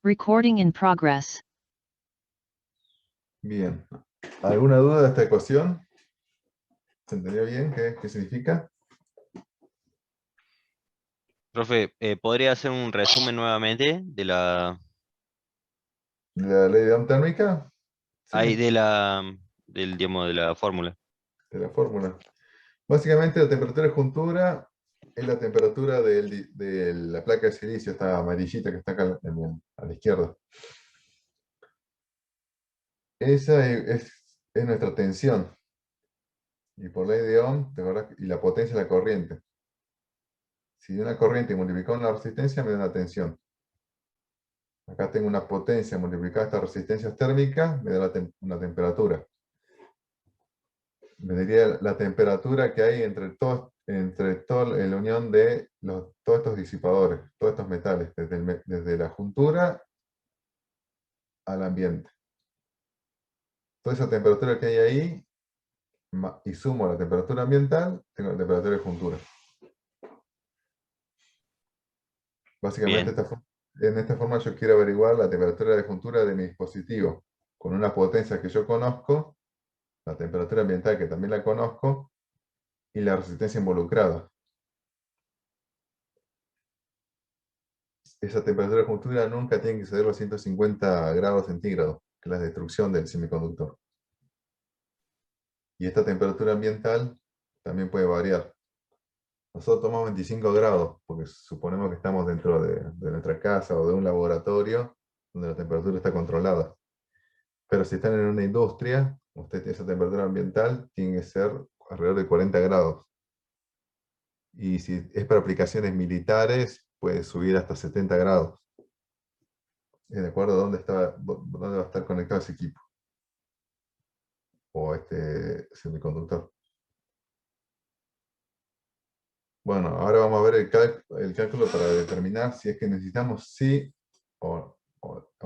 Recording in progress. Bien. ¿Alguna duda de esta ecuación? ¿Se entendió bien qué significa? Profe, ¿podría hacer un resumen nuevamente de ¿La ley de Ohm térmica? Sí, ahí digamos, de la fórmula? de la fórmula. Básicamente la temperatura de juntura es la temperatura de la placa de silicio, esta amarillita que está acá a la izquierda. Esa es nuestra tensión. Y por ley de Ohm, ¿te acordás? Y la potencia de la corriente. Si una corriente multiplicada con la resistencia me da una tensión. Acá tengo una potencia multiplicada esta resistencia térmica, me da una temperatura. Me daría la temperatura que hay entre toda la unión de todos estos disipadores, todos estos metales, desde la juntura al ambiente. Toda esa temperatura que hay ahí, y sumo la temperatura ambiental, tengo la temperatura de juntura. Básicamente, Bien, en esta forma yo quiero averiguar la temperatura de juntura de mi dispositivo, con una potencia que yo conozco, la temperatura ambiental que también la conozco, y la resistencia involucrada. Esa temperatura de juntura nunca tiene que exceder los 150 grados centígrados, que es la destrucción del semiconductor. Y esta temperatura ambiental también puede variar. Nosotros tomamos 25 grados, porque suponemos que estamos dentro de nuestra casa o de un laboratorio donde la temperatura está controlada. Pero si están en una industria, esa temperatura ambiental tiene que ser alrededor de 40 grados. Y si es para aplicaciones militares, puede subir hasta 70 grados. De acuerdo a dónde va a estar conectado ese equipo o este semiconductor. Bueno, ahora vamos a ver el cálculo para determinar si es que necesitamos o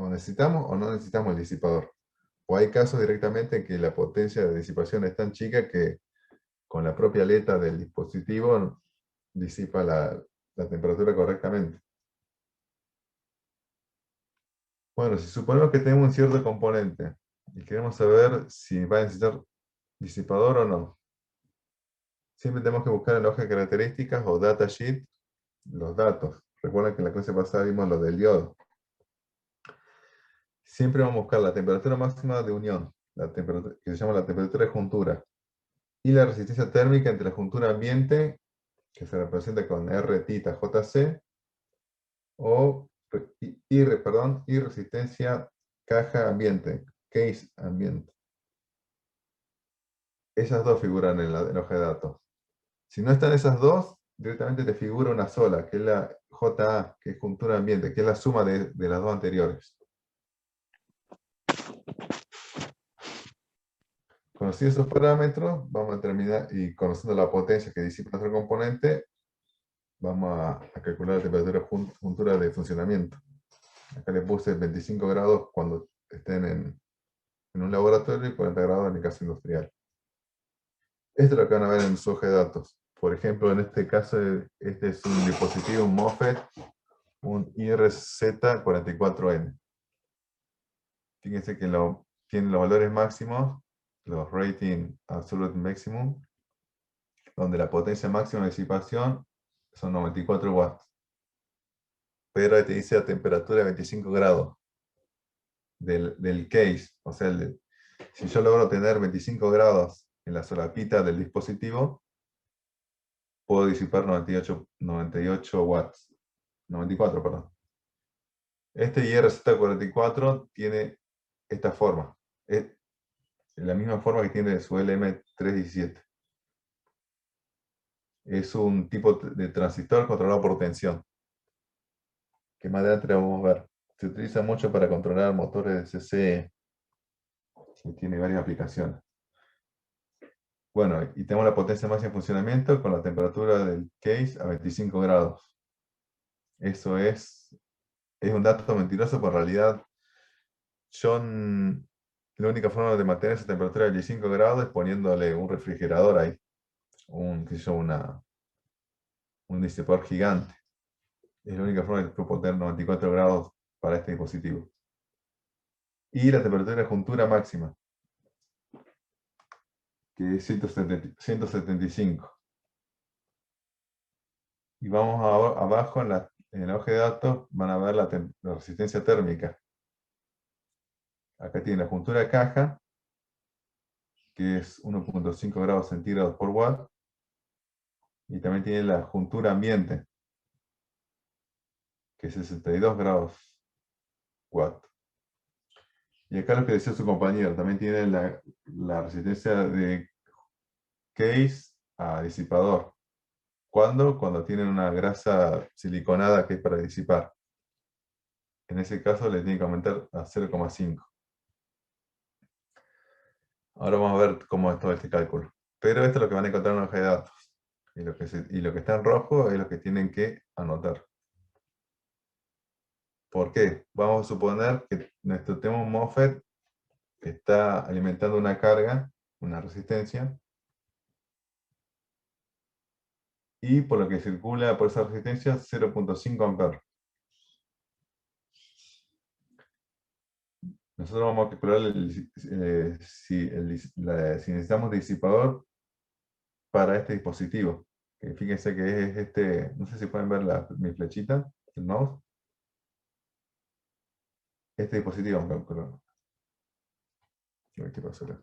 necesitamos o no necesitamos el disipador. O hay casos directamente en que la potencia de disipación es tan chica que con la propia aleta del dispositivo disipa la temperatura correctamente. Bueno, si suponemos que tenemos un cierto componente y queremos saber si va a necesitar disipador o no, siempre tenemos que buscar en la hoja de características o datasheet los datos. Recuerden que en la clase pasada vimos lo del diodo. Siempre vamos a buscar la temperatura máxima de unión, que se llama la temperatura de juntura, y la resistencia térmica entre la juntura ambiente, que se representa con R tita JC, y resistencia caja ambiente, case ambiente. Esas dos figuran en la hoja de datos. Si no están esas dos, directamente te figura una sola, que es la JA, que es juntura ambiente, que es la suma de las dos anteriores. Conocidos esos parámetros, vamos a terminar, y conociendo la potencia que disipa nuestro componente, vamos a calcular la temperatura juntura de funcionamiento. Acá le puse 25 grados cuando estén en un laboratorio y 40 grados en el caso industrial. Esto es lo que van a ver en su hoja de datos. Por ejemplo, en este caso, este es un dispositivo, un MOSFET, un IRZ44N. Fíjense que tiene los valores máximos, los rating absolute maximum, donde la potencia máxima de disipación son 94 watts. Pero ahí te dice a temperatura de 25 grados del case. O sea, si yo logro tener 25 grados en la solapita del dispositivo, puedo disipar 98 watts. 94, perdón. Este IRZ44 tiene esta forma. Es la misma forma que tiene su LM317. Es un tipo de transistor controlado por tensión, que más adelante vamos a ver. Se utiliza mucho para controlar motores de CC y tiene varias aplicaciones. Bueno, y tenemos la potencia máxima en funcionamiento con la temperatura del case a 25 grados. Eso es un dato mentiroso, pero en realidad la única forma de mantener esa temperatura de 25 grados es poniéndole un refrigerador ahí, un disipador gigante. Es la única forma de poder tener 94 grados para este dispositivo. Y la temperatura de juntura máxima, que es 175. Y vamos abajo en el hoja de datos, van a ver la resistencia térmica. Acá tiene la juntura de caja, que es 1.5 grados centígrados por watt. Y también tiene la juntura ambiente, que es 62 grados watt. Y acá lo que decía su compañero, también tiene la resistencia de case a disipador. ¿Cuándo? Cuando tienen una grasa siliconada que es para disipar. En ese caso le tiene que aumentar a 0,5. Ahora vamos a ver cómo es todo este cálculo. Pero esto es lo que van a encontrar en la hoja de datos. Y lo que está en rojo es lo que tienen que anotar. ¿Por qué? Vamos a suponer que nuestro tema MOSFET está alimentando una carga, una resistencia, y por lo que circula por esa resistencia 0.5 amperes. Nosotros vamos a calcular si necesitamos disipador para este dispositivo. Que fíjense que es este, no sé si pueden ver mi flechita, el mouse. Este dispositivo vamos a calcular. A ver qué pasa acá.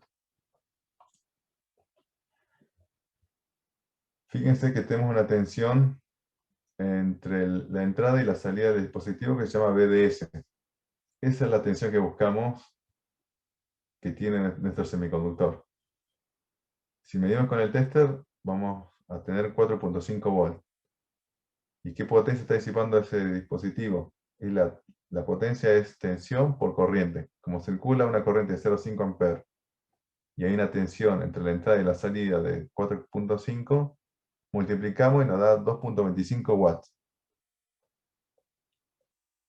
Fíjense que tenemos una tensión entre la entrada y la salida del dispositivo que se llama BDS. Esa es la tensión que buscamos que tiene nuestro semiconductor. Si medimos con el tester, vamos a tener 4.5 volts. ¿Y qué potencia está disipando ese dispositivo? Y la potencia es tensión por corriente. Como circula una corriente de 0,5 amperes y hay una tensión entre la entrada y la salida de 4.5, multiplicamos y nos da 2.25 watts.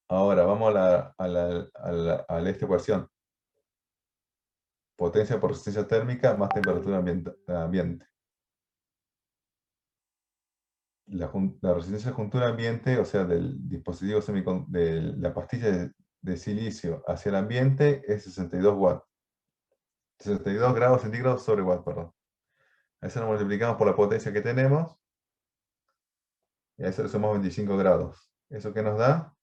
Ahora vamos a esta ecuación. Potencia por resistencia térmica más temperatura ambiente. La resistencia de juntura ambiente, o sea, del dispositivo de la pastilla de silicio hacia el ambiente, es 62 watts. 62 grados centígrados sobre watt, perdón. A eso lo multiplicamos por la potencia que tenemos, y a eso le sumamos 25 grados. ¿Eso qué nos da?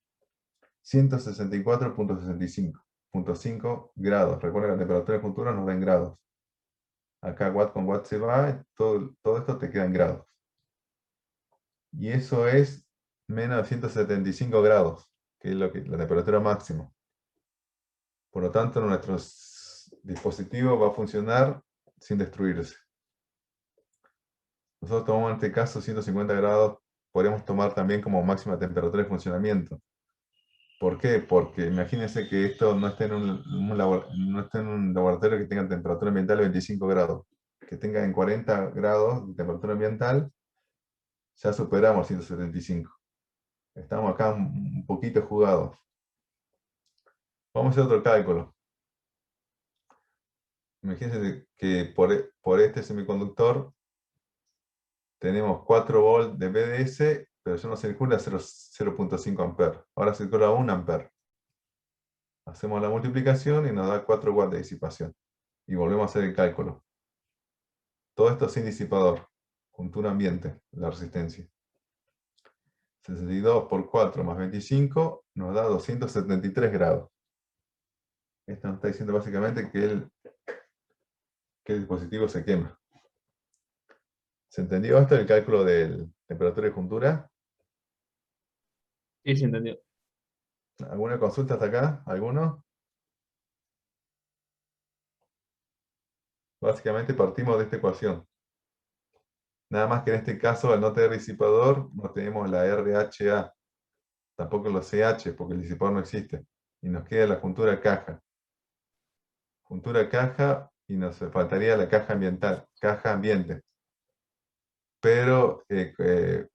164.65 grados. Recuerden que la temperatura de juntura nos da en grados. Acá watt con watt se va, todo esto te queda en grados. Y eso es menos de 175 grados, que es la temperatura máxima. Por lo tanto, nuestro dispositivo va a funcionar sin destruirse. Nosotros tomamos en este caso 150 grados, podríamos tomar también como máxima temperatura de funcionamiento. ¿Por qué? Porque imagínense que esto no esté en no esté en un laboratorio que tenga temperatura ambiental de 25 grados. Que tenga en 40 grados de temperatura ambiental, ya superamos 175. Estamos acá un poquito jugados. Vamos a hacer otro cálculo. Imagínense que por este semiconductor tenemos 4 volts de BDS, pero ya no circula 0.5 amperes. Ahora circula 1 amper. Hacemos la multiplicación y nos da 4 watts de disipación. Y volvemos a hacer el cálculo. Todo esto sin disipador. Juntura ambiente, la resistencia. 62 por 4 más 25 nos da 273 grados. Esto nos está diciendo básicamente que el dispositivo se quema. ¿Se entendió esto el cálculo de temperatura y juntura? Sí, se entendió. ¿Alguna consulta hasta acá? ¿Alguno? Básicamente partimos de esta ecuación. Nada más que en este caso, al no tener disipador, no tenemos la RHA. Tampoco los CH, porque el disipador no existe. Y nos queda la juntura caja. Juntura caja, y nos faltaría la caja ambiental, caja ambiente. Pero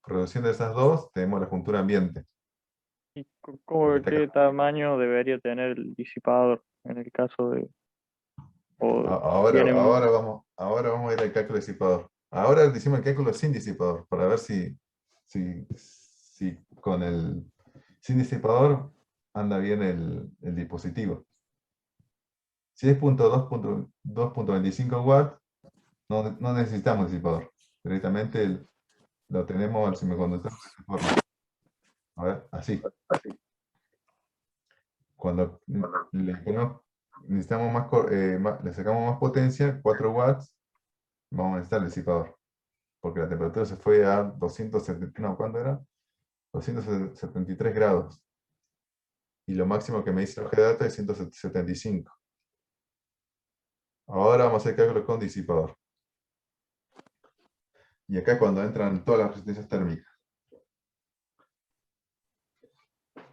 produciendo esas dos, tenemos la juntura ambiente. ¿Y Porque qué tamaño debería tener el disipador en el caso de... Ahora vamos a ir al cálculo de disipador. Ahora decimos el cálculo sin disipador, para ver si con el sin disipador anda bien el dispositivo. Si es 2.25 watts, no necesitamos disipador. Directamente lo tenemos al semiconductor de esta forma. A ver, así. Cuando necesitamos le sacamos más potencia, 4 watts, vamos a necesitar el disipador. Porque la temperatura se fue a 270, no, ¿cuánto era? 273 grados. Y lo máximo que me dice el hoja de datos es 175. Ahora vamos a hacer cálculo con disipador. Y acá cuando entran todas las resistencias térmicas.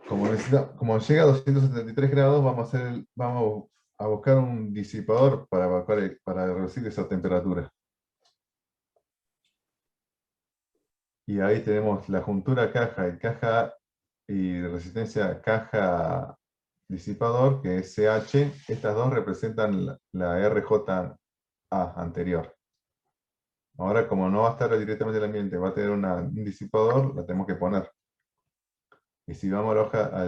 Como llega a 273 grados, vamos a buscar un disipador para reducir esa temperatura. Y ahí tenemos la juntura caja y resistencia caja disipador, que es CH. Estas dos representan la RJA anterior. Ahora, como no va a estar directamente en el ambiente, va a tener un disipador, la tenemos que poner. Y si vamos a la hoja,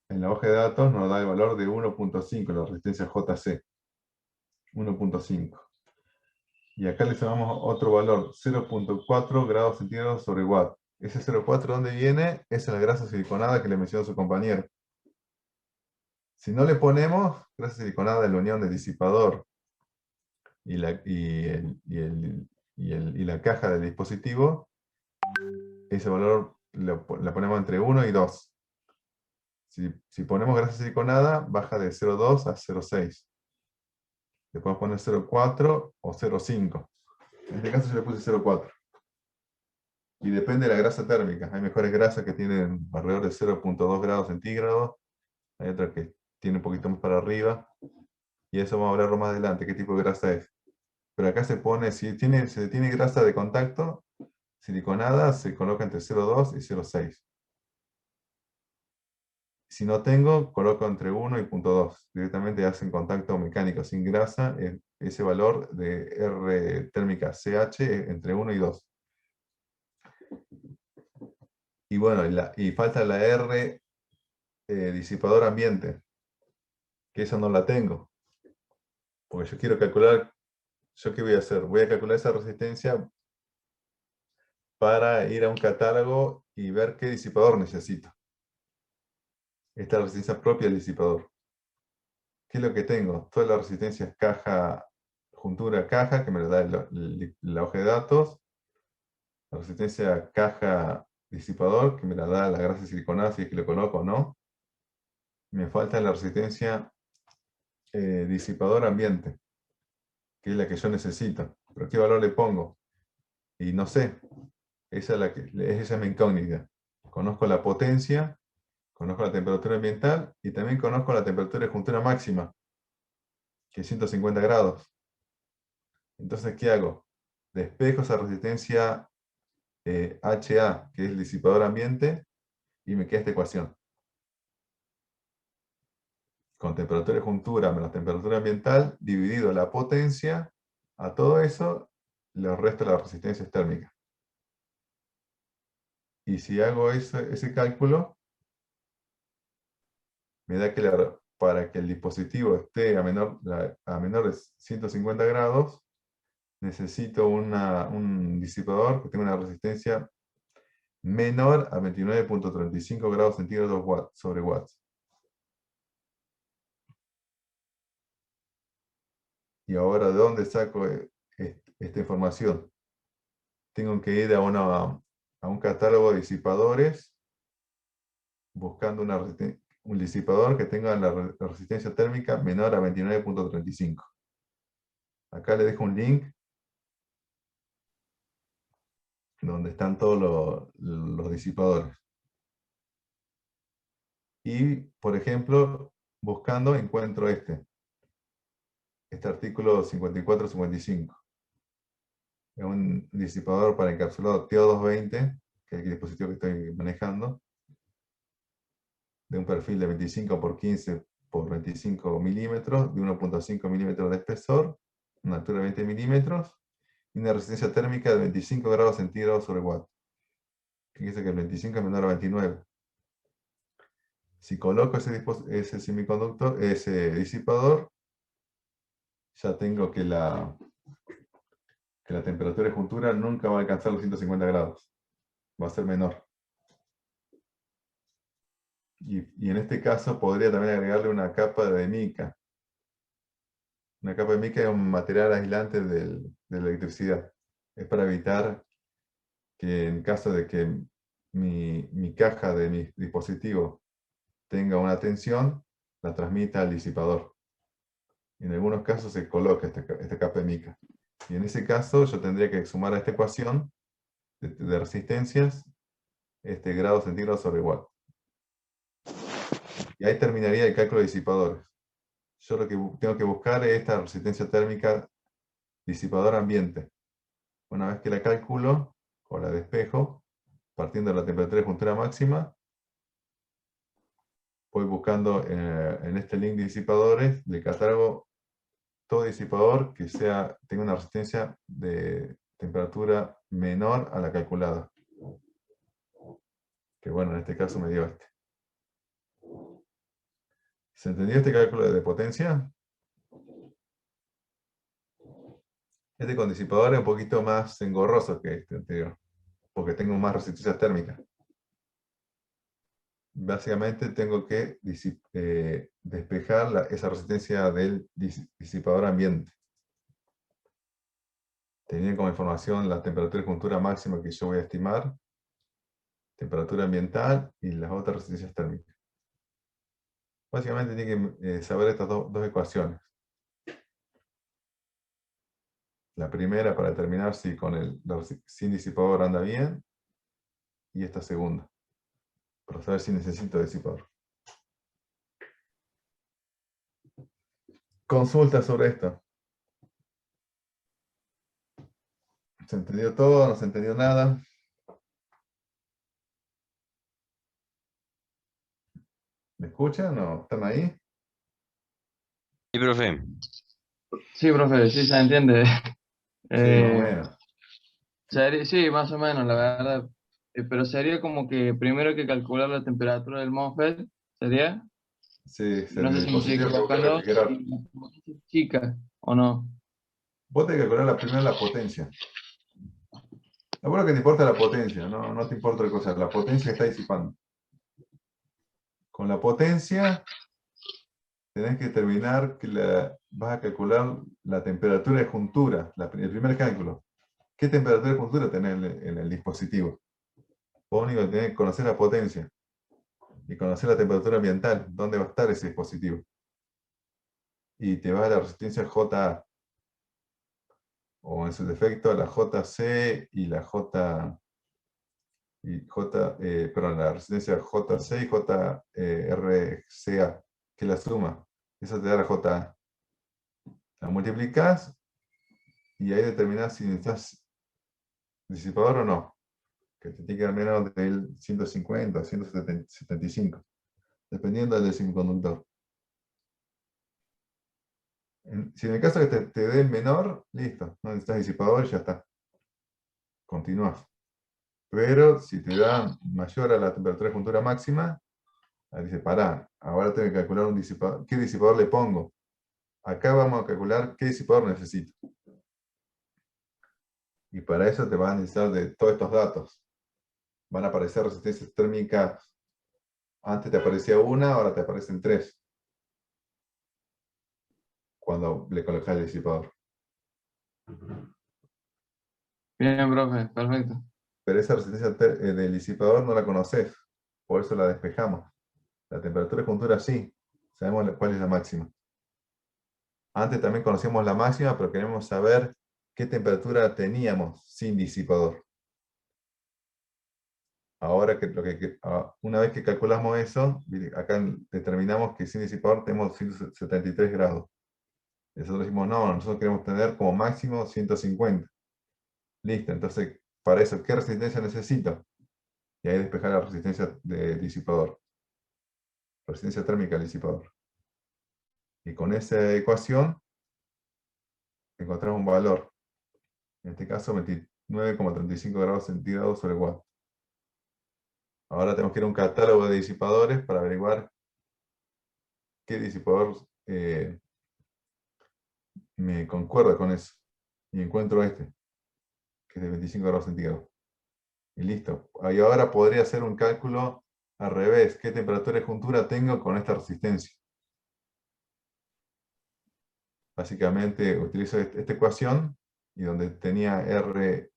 en la hoja de datos, nos da el valor de 1.5, la resistencia JC. 1.5. Y acá le sumamos otro valor, 0.4 grados centígrados sobre watt. Ese 0.4, ¿dónde viene? Esa es la grasa siliconada que le mencionó su compañero. Si no le ponemos grasa siliconada de la unión del disipador y la caja del dispositivo, ese valor la ponemos entre 1 y 2. Si ponemos grasa siliconada, baja de 0.2 a 0.6. Le podemos poner 0.4 o 0.5. En este caso yo le puse 0.4. Y depende de la grasa térmica. Hay mejores grasas que tienen alrededor de 0.2 grados centígrados. Hay otras que tienen un poquito más para arriba. Y eso vamos a hablarlo más adelante, qué tipo de grasa es. Pero acá se pone, si se tiene grasa de contacto, siliconada, se coloca entre 0.2 y 0.6. Si no tengo, coloco entre 1 y 0.2. Directamente hacen contacto mecánico sin grasa. Ese valor de R térmica CH es entre 1 y 2. Y bueno, y falta la R disipador ambiente, que esa no la tengo. Porque yo quiero calcular, ¿yo qué voy a hacer? Voy a calcular esa resistencia para ir a un catálogo y ver qué disipador necesito. Esta es la resistencia propia del disipador. ¿Qué es lo que tengo? Todas las resistencias caja, juntura caja, que me lo da la hoja de datos. La resistencia caja disipador, que me la da la grasa siliconada, si es que lo coloco o no. Me falta la resistencia disipador ambiente, que es la que yo necesito. ¿Pero qué valor le pongo? Y no sé. Esa es mi incógnita. Conozco la potencia, conozco la temperatura ambiental y también conozco la temperatura de juntura máxima, que es 150 grados. Entonces, ¿qué hago? Despejo esa resistencia HA, que es el disipador ambiente, y me queda esta ecuación. Con temperatura de juntura menos temperatura ambiental, dividido la potencia, a todo eso le resto las resistencias térmicas. Y si hago ese cálculo, me da que para que el dispositivo esté a menor de 150 grados, necesito un disipador que tenga una resistencia menor a 29.35 grados centígrados sobre watts. Y ahora, ¿de dónde saco esta información? Tengo que ir a un catálogo de disipadores buscando un disipador que tenga la resistencia térmica menor a 29.35. Acá le dejo un link donde están todos los disipadores. Y, por ejemplo, buscando encuentro este artículo 5455. Es un disipador para encapsulado TO220, que es el dispositivo que estoy manejando, de un perfil de 25 por 15 por 25 milímetros, de 1.5 milímetros de espesor, una altura de 20 milímetros, y una resistencia térmica de 25 grados centígrados sobre watt. Fíjense que el 25 es menor a 29. Si coloco ese semiconductor, ese disipador, ya tengo que la temperatura de juntura nunca va a alcanzar los 150 grados. Va a ser menor. Y en este caso podría también agregarle una capa de mica. Una capa de mica es un material aislante de la electricidad. Es para evitar que en caso de que mi caja de mi dispositivo tenga una tensión, la transmita al disipador. En algunos casos se coloca esta capa de mica. Y en ese caso yo tendría que sumar a esta ecuación de resistencias grados centígrados sobre igual. Y ahí terminaría el cálculo de disipadores. Yo lo que tengo que buscar es esta resistencia térmica disipador ambiente. Una vez que la calculo, o la despejo, partiendo de la temperatura de juntura máxima, voy buscando en este link de disipadores del catálogo todo disipador que tenga una resistencia de temperatura menor a la calculada. Que bueno, en este caso me dio este. ¿Se entendió este cálculo de potencia? Este con disipador es un poquito más engorroso que este anterior, porque tengo más resistencia térmica. Básicamente tengo que despejar esa resistencia del disipador ambiente. Teniendo como información la temperatura de juntura máxima que yo voy a estimar, temperatura ambiental y las otras resistencias térmicas. Básicamente tiene que saber estas dos ecuaciones. La primera para determinar si sin disipador anda bien, y esta segunda, para saber si necesito disipador. Consulta sobre esto. ¿Se entendió todo? ¿No se entendió nada? ¿Me escuchan o están ahí? Sí, profe. Sí, profe, sí se entiende. Sí, más o menos. Sí, más o menos, la verdad. Pero sería como que primero hay que calcular la temperatura del MOSFET, ¿sería? Sí, No sé el si me estoy dispositivo que busca equivocando. refrigerar. Y la potencia es chica, ¿o no? Vos tenés que calcular primero la potencia. Lo bueno que te importa la potencia, no te importa otra cosa. La potencia que está disipando. Con la potencia tenés que determinar que vas a calcular la temperatura de juntura, el primer cálculo. ¿Qué temperatura de juntura tenés en el dispositivo? Vos único que tenés que conocer la potencia y conocer la temperatura ambiental, dónde va a estar ese dispositivo. Y te vas a la resistencia JA, o en su defecto la JC y la la resistencia JC y JRCA, que es la suma. Esa te da la JA. La multiplicás y ahí determinás si necesitas disipador o no. Que te tiene que dar menos del 150 o 175, dependiendo del semiconductor. Si en el caso que te dé el menor, listo, no necesitas disipador y ya está. Continúas. Pero si te da mayor a la temperatura de juntura máxima, ahí dice, pará, ahora tengo que calcular un disipador. ¿Qué disipador le pongo? Acá vamos a calcular qué disipador necesito. Y para eso te vas a necesitar de todos estos datos. Van a aparecer resistencias térmicas. Antes te aparecía una, ahora te aparecen 3. Cuando le colocas el disipador. Bien, profe, perfecto. Pero esa resistencia del disipador no la conoces. Por eso la despejamos. La temperatura de juntura sí. Sabemos cuál es la máxima. Antes también conocíamos la máxima, pero queremos saber qué temperatura teníamos sin disipador. Ahora una vez que calculamos eso, acá determinamos que sin disipador tenemos 173 grados. Nosotros decimos, no, nosotros queremos tener como máximo 150. Listo, entonces, para eso, ¿qué resistencia necesito? Y ahí despejar la resistencia de disipador. Resistencia térmica del disipador. Y con esa ecuación, encontramos un valor. En este caso, 29,35 grados centígrados sobre watt. Ahora tenemos que ir a un catálogo de disipadores para averiguar qué disipador me concuerda con eso. Y encuentro este, que es de 25 grados centígrados. Y listo. Y ahora podría hacer un cálculo al revés. ¿Qué temperatura de juntura tengo con esta resistencia? Básicamente utilizo esta ecuación y donde tenía R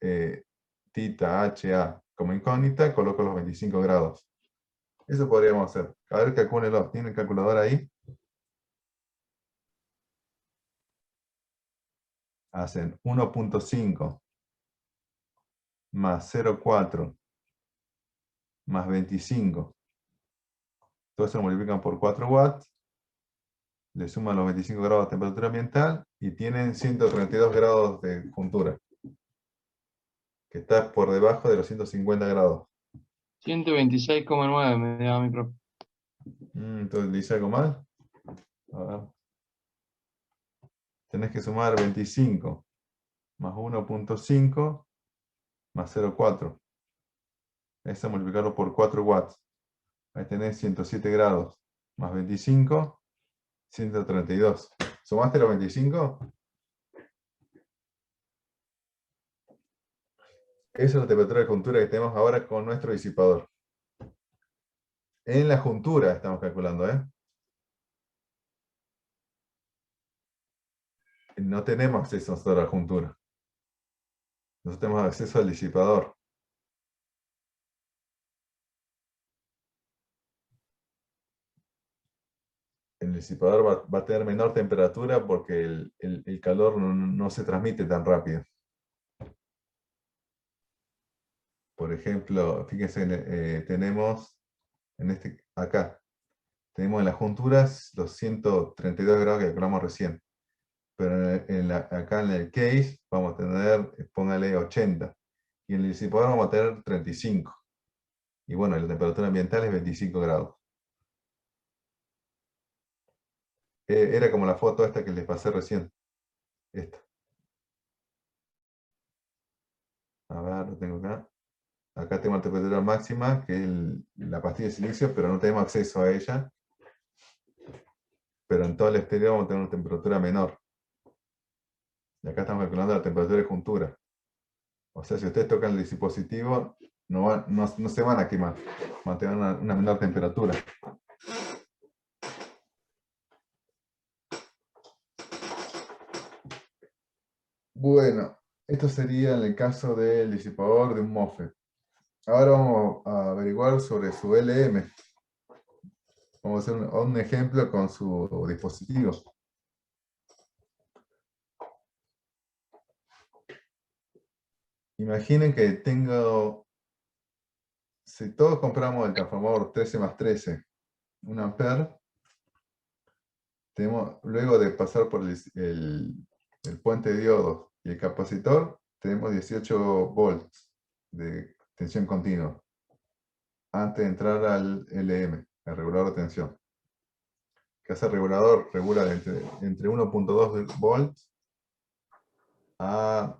tita HA como incógnita, coloco los 25 grados. Eso podríamos hacer. A ver, calcúlenlo. ¿Tienen calculadora ahí? Hacen 1.5 más 0.4 más 25. Todo eso lo multiplican por 4 watts. Le suman los 25 grados de temperatura ambiental y tienen 132 grados de juntura, que está por debajo de los 150 grados. 126,9 me dio mi profe. Entonces, ¿le hice algo mal? A ver. Tenés que sumar 25 más 1.5 más 0.4. Eso multiplicarlo por 4 watts. Ahí tenés 107 grados más 25, 132. ¿Sumaste los 25? Esa es la temperatura de juntura que tenemos ahora con nuestro disipador. En la juntura estamos calculando, ¿eh? No tenemos acceso nosotros a la juntura. Nosotros tenemos acceso al disipador. El disipador va a tener menor temperatura porque el calor no se transmite tan rápido. Por ejemplo, fíjense, tenemos acá, tenemos en las junturas los 132 grados que calculamos recién. Pero acá en el case vamos a tener, póngale 80. Y en el disipador vamos a tener 35. Y bueno, la temperatura ambiental es 25 grados. Era como la foto esta que les pasé recién. Esta. A ver, lo tengo acá. Acá tengo la temperatura máxima, que es la pastilla de silicio, pero no tenemos acceso a ella. Pero en todo el exterior vamos a tener una temperatura menor. Y acá estamos calculando la temperatura de juntura. O sea, si ustedes tocan el dispositivo, no se van a quemar. Van a tener una menor temperatura. Bueno, esto sería en el caso del disipador de un MOSFET. Ahora vamos a averiguar sobre su LM. Vamos a hacer un ejemplo con su dispositivo. Imaginen que si todos compramos el transformador 13 más 13, 1 amper, luego de pasar por el puente de diodos y el capacitor, tenemos 18 volts de tensión continua, antes de entrar al LM, el regulador de tensión. Que ese regulador regula entre 1.2 volts a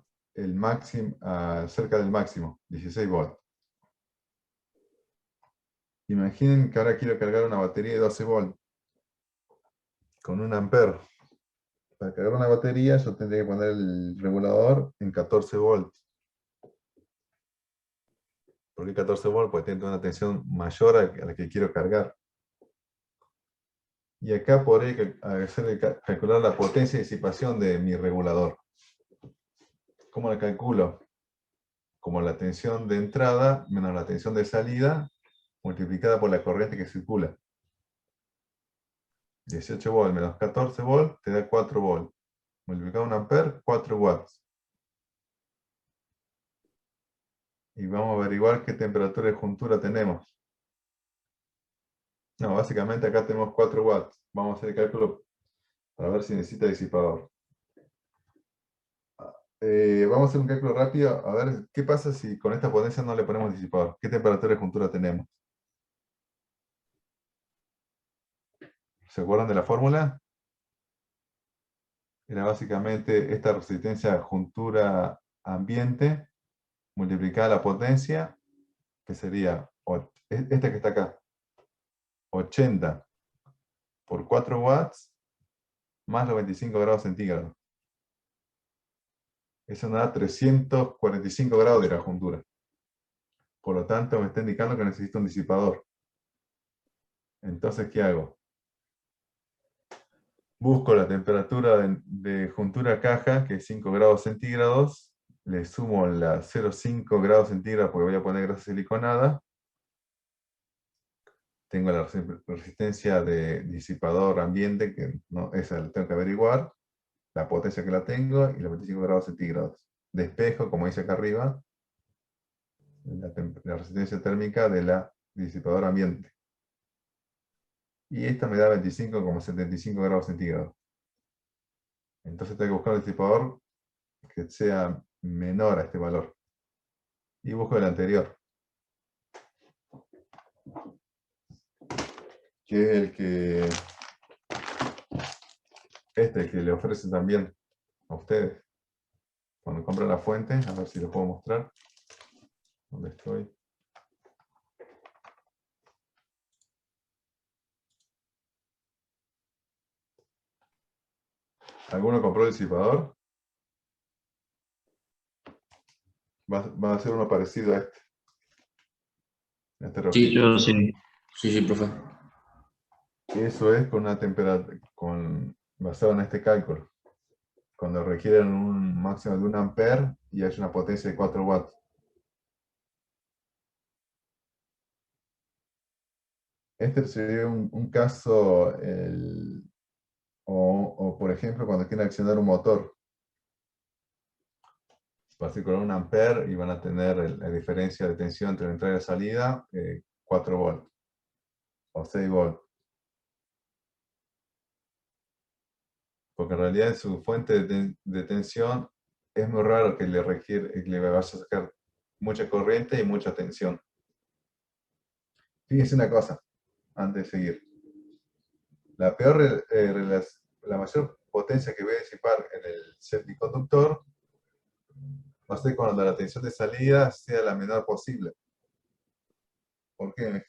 cerca del máximo, 16 volts. Imaginen que ahora quiero cargar una batería de 12 volts con 1 amper. Para cargar una batería yo tendría que poner el regulador en 14 volts. ¿Por qué 14 volts? Porque tiene una tensión mayor a la que quiero cargar. Y acá podré calcular la potencia de disipación de mi regulador. ¿Cómo la calculo? Como la tensión de entrada menos la tensión de salida multiplicada por la corriente que circula. 18 volts menos 14 volts te da 4 volts. Multiplicado 1 amper, 4 watts. Y vamos a averiguar qué temperatura de juntura tenemos. No, básicamente acá tenemos 4 watts. Vamos a hacer el cálculo para ver si necesita disipador. Vamos a hacer un cálculo rápido. A ver, ¿qué pasa si con esta potencia no le ponemos disipador? ¿Qué temperatura de juntura tenemos? ¿Se acuerdan de la fórmula? Era básicamente esta resistencia juntura ambiente multiplicada la potencia, que sería esta que está acá, 80 por 4 watts más los 25 grados centígrados. Eso me da 345 grados de la juntura. Por lo tanto, me está indicando que necesito un disipador. Entonces, ¿qué hago? Busco la temperatura de juntura caja, que es 5 grados centígrados. Le sumo la 0,5 grados centígrados porque voy a poner grasa siliconada. Tengo la resistencia de disipador ambiente, que no, esa la tengo que averiguar. La potencia que la tengo y los 25 grados centígrados. Despejo, como dice acá arriba, la resistencia térmica de la disipador ambiente. Y esta me da 25,75 grados centígrados. Entonces tengo que buscar un disipador que sea menor a este valor. Y busco el anterior, que es el que el que le ofrece también a ustedes. Cuando compran la fuente, a ver si lo puedo mostrar. ¿Dónde estoy? ¿Alguno compró el disipador? Va a ser uno parecido a este. Este Sí, rojito. yo sí. Sí, profe. Eso es con una temperatura, basado en este cálculo. Cuando requieren un máximo de 1 ampere y hay una potencia de 4 watts. Este sería un caso, o por ejemplo, cuando quieren accionar un motor. Va a ser con 1 ampere y van a tener la diferencia de tensión entre la entrada y la salida, 4 volts o 6 volts. Porque en realidad en su fuente de tensión es muy raro que le vaya a sacar mucha corriente y mucha tensión. Fíjense una cosa, antes de seguir. La mayor potencia que voy a disipar en el semiconductor va a ser cuando la tensión de salida sea la menor posible. ¿Por qué?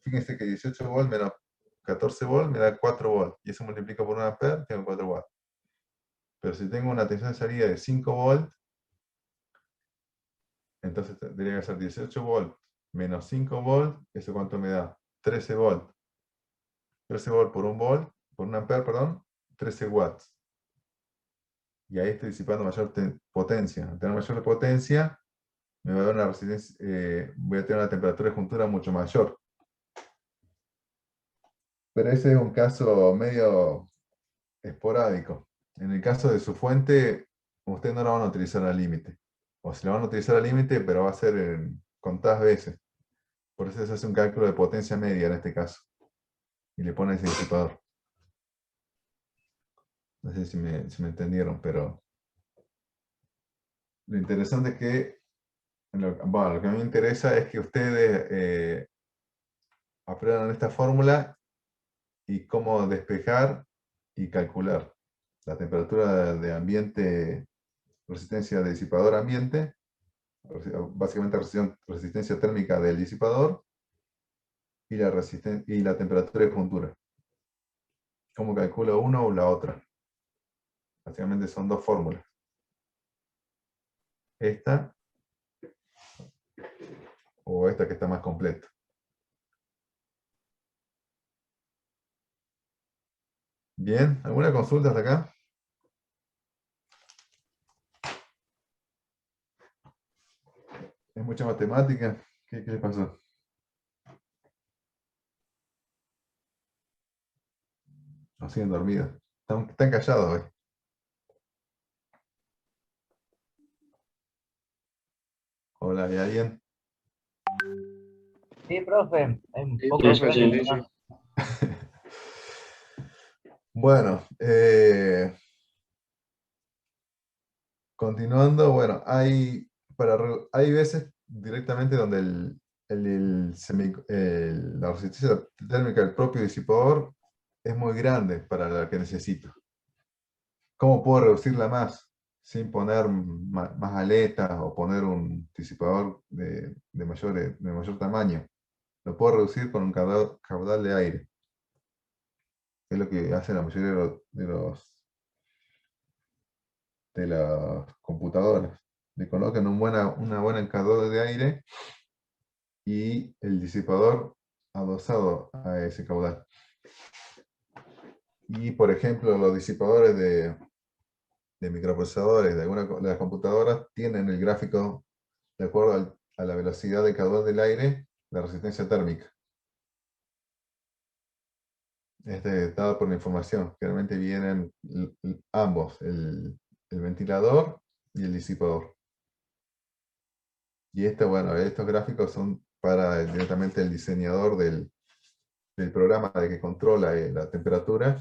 Fíjense que 18 volts menos 14 volts me da 4 volts. Y eso multiplica por 1 ampere, tengo 4 watts. Pero si tengo una tensión de salida de 5 volts, entonces tendría que ser 18 volts menos 5 volts. ¿Eso cuánto me da? 13 volts. 13 volts por 1 ampere, perdón, 13 watts. Y ahí estoy disipando mayor potencia. Al tener mayor potencia, me va a dar una resistencia, voy a tener una temperatura de juntura mucho mayor. Pero ese es un caso medio esporádico. En el caso de su fuente, ustedes no la van a utilizar al límite. O si la van a utilizar al límite, pero va a ser contadas veces. Por eso se hace un cálculo de potencia media en este caso. Y le ponen ese disipador. No sé si me entendieron, pero lo interesante es que, lo que a mí me interesa es que ustedes aprendan esta fórmula y cómo despejar y calcular la temperatura de ambiente, resistencia de disipador ambiente, básicamente resistencia térmica del disipador y la temperatura de juntura. ¿Cómo calculo uno o la otra? Básicamente son dos fórmulas. Esta o esta que está más completa. Bien, ¿alguna consulta hasta acá? ¿Es mucha matemática? ¿Qué les pasó? No siguen dormidos. Están callados hoy. Hola, ¿hay alguien? Sí, profe, un Sí, poco profe, de sí, sueño. sí. Bueno, continuando, bueno, hay veces directamente donde la resistencia térmica del propio disipador es muy grande para la que necesito. ¿Cómo puedo reducirla más sin poner más aletas o poner un disipador de mayor tamaño? Lo puedo reducir con un caudal de aire. que es lo que hacen la mayoría de las computadoras. Le colocan una buena encargador de aire y el disipador adosado a ese caudal. Y por ejemplo, los disipadores de microprocesadores de algunas de las computadoras tienen el gráfico de acuerdo a la velocidad de caudal del aire, la resistencia térmica. Dado por la información. Generalmente vienen ambos, el ventilador y el disipador. Y bueno, estos gráficos son para directamente el diseñador del programa de que controla la temperatura,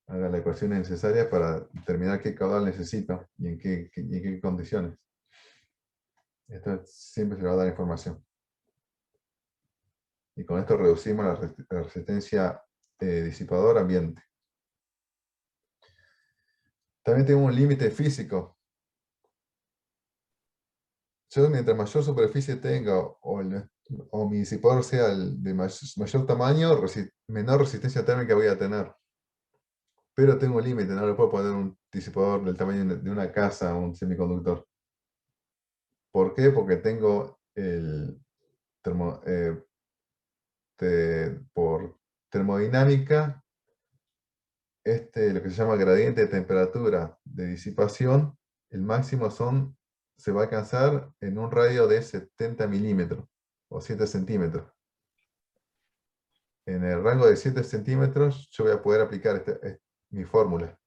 haga las ecuaciones necesarias para determinar qué caudal necesita y en qué condiciones. Esto siempre se le va a dar información. Y con esto reducimos la resistencia disipador ambiente. También tengo un límite físico. Yo, mientras mayor superficie tenga o mi disipador sea de mayor tamaño, menor resistencia térmica voy a tener. Pero tengo un límite, no le puedo poner un disipador del tamaño de una casa o un semiconductor. ¿Por qué? Porque tengo por termodinámica, lo que se llama gradiente de temperatura de disipación, el máximo se va a alcanzar en un radio de 70 milímetros o 7 centímetros. En el rango de 7 centímetros yo voy a poder aplicar mi fórmula.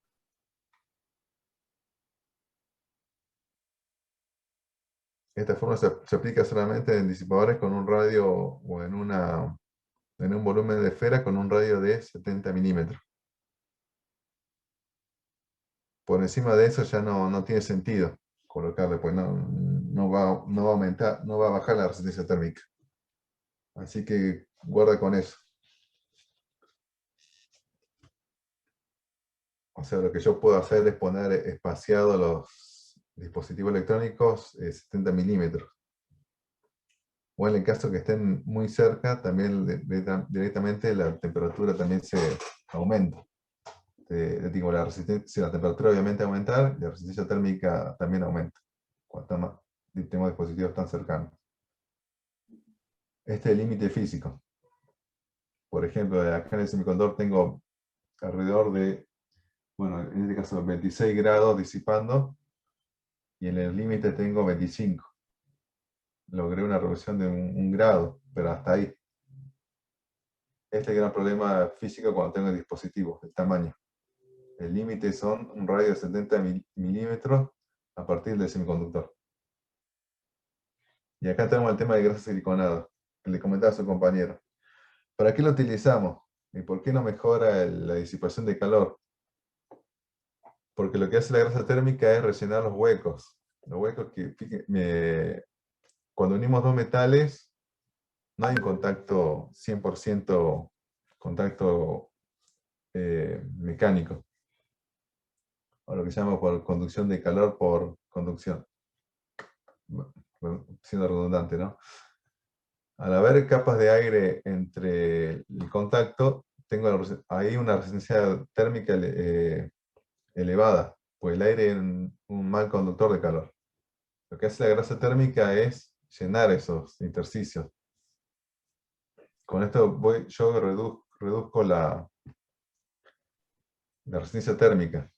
Esta fórmula se aplica solamente en disipadores con un radio o en un volumen de esfera con un radio de 70 milímetros. Por encima de eso ya no tiene sentido colocarle, pues no va a aumentar, no va a bajar la resistencia térmica. Así que guarda con eso. O sea, lo que yo puedo hacer es poner espaciados los dispositivos electrónicos 70 milímetros. O en el caso que estén muy cerca, también directamente la temperatura también se aumenta. Digo, si la temperatura obviamente aumentar, la resistencia térmica también aumenta. Cuanto más tengo dispositivos tan cercanos. Este es el límite físico. Por ejemplo, acá en el semiconductor tengo alrededor de, bueno, en este caso 26 grados disipando, y en el límite tengo 25. Logré una reducción de un grado, pero hasta ahí. Este es el gran problema físico cuando tengo dispositivos, el tamaño. El límite son un radio de 70 milímetros a partir del semiconductor. Y acá tenemos el tema de grasa siliconada, que le comentaba a su compañero. ¿Para qué lo utilizamos? ¿Y por qué no mejora la disipación de calor? Porque lo que hace la grasa térmica es rellenar los huecos. Los huecos que, cuando unimos dos metales, no hay un contacto 100% contacto mecánico. O lo que se llama por conducción de calor por conducción. Siendo redundante, ¿no? Al haber capas de aire entre el contacto, tengo ahí una resistencia térmica elevada, pues el aire es un mal conductor de calor. Lo que hace la grasa térmica es llenar esos intersticios. Con esto yo reduzco la resistencia térmica.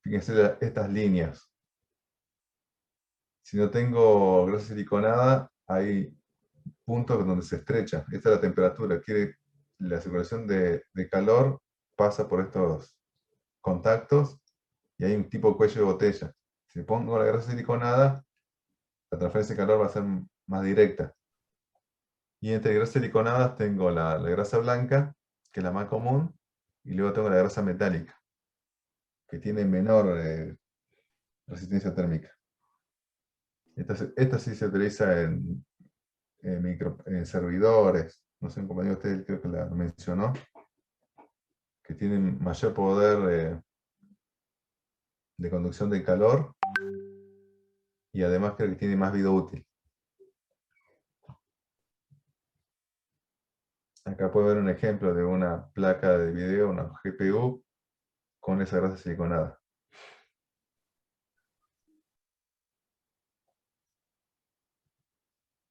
Fíjense estas líneas. Si no tengo grasa siliconada, hay puntos donde se estrecha. Esta es la temperatura. La circulación de calor pasa por estos contactos y hay un tipo de cuello de botella. Si pongo la grasa siliconada, la transferencia de calor va a ser más directa. Y entre grasas siliconadas tengo la grasa blanca, que es la más común, y luego tengo la grasa metálica, que tiene menor resistencia térmica. Esta sí se utiliza en servidores, no sé, un compañero de usted creo que la mencionó, que tienen mayor poder de conducción de calor y además creo que tiene más vida útil. Acá puede ver un ejemplo de una placa de video, una GPU, con esa grasa siliconada.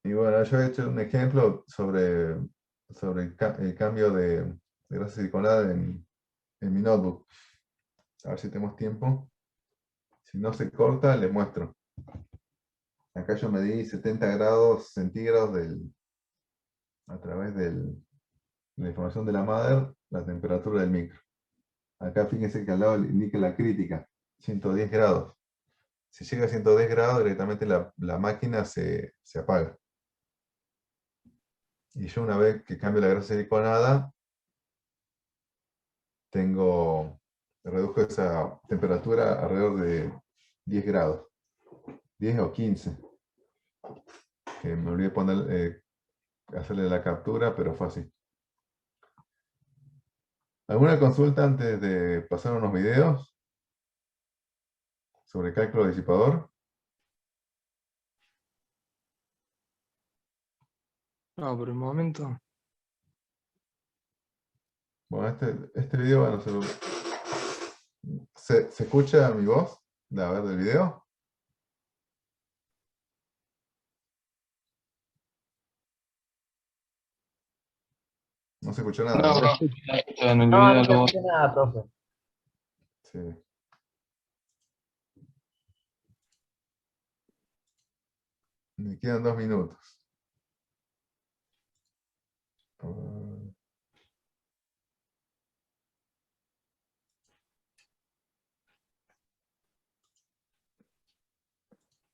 Y bueno, yo he hecho un ejemplo sobre el cambio de grasa siliconada en mi notebook. A ver si tenemos tiempo. Si no se corta, les muestro. Acá yo medí 70 grados centígrados a través de la información de la mother, la temperatura del micro. Acá fíjense que al lado le indica la crítica, 110 grados. Si llega a 110 grados, directamente la máquina se apaga. Y yo una vez que cambio la grasa siliconada, reduzco esa temperatura alrededor de 10 grados. 10 o 15. Que me olvidé hacerle la captura, pero fue así. ¿Alguna consulta antes de pasar unos videos sobre cálculo disipador? No, por el momento. Bueno, este video, bueno, ¿se escucha mi voz? A ver, del video. No se escuchó nada, No, ¿no? profe, en el No, video no se luego. escucha nada, profe. Sí. Me quedan 2 minutos.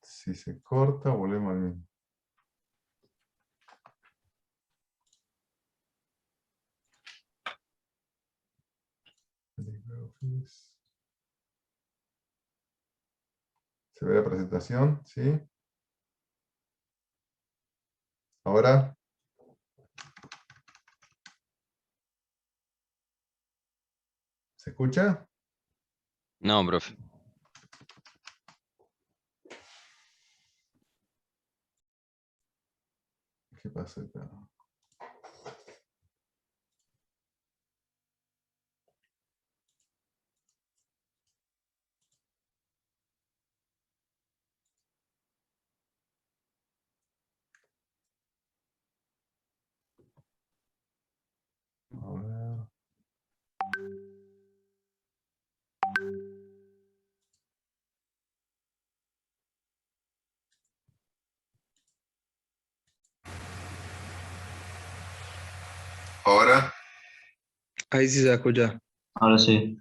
Si se corta, volvemos al mismo. ¿Se ve la presentación? ¿Sí? Ahora. ¿Se escucha? No, profe. ¿Qué pasa acá? A ver. Ahora. Ahí sí se escucha. Ahora sí.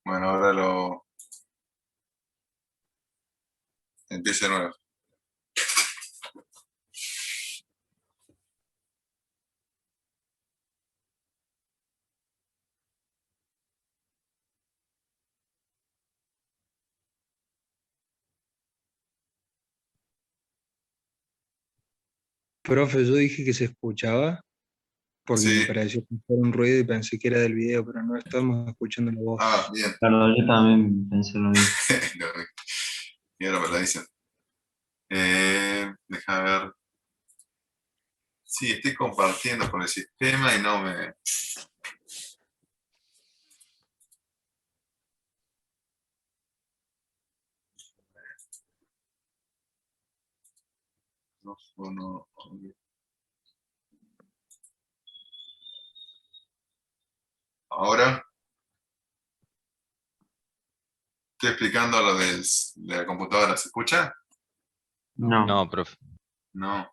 Bueno, ahora empieza de nuevo. Profe, yo dije que se escuchaba porque Sí. me pareció que era un ruido y pensé que era del video, pero no estamos escuchando la voz. Ah, bien. Claro, yo también pensé lo mismo. Y ahora me la dicen. Déjame ver. Sí, estoy compartiendo con el sistema y no me... No. Ahora estoy explicando lo de la computadora. ¿Se escucha? No. No, profe. No.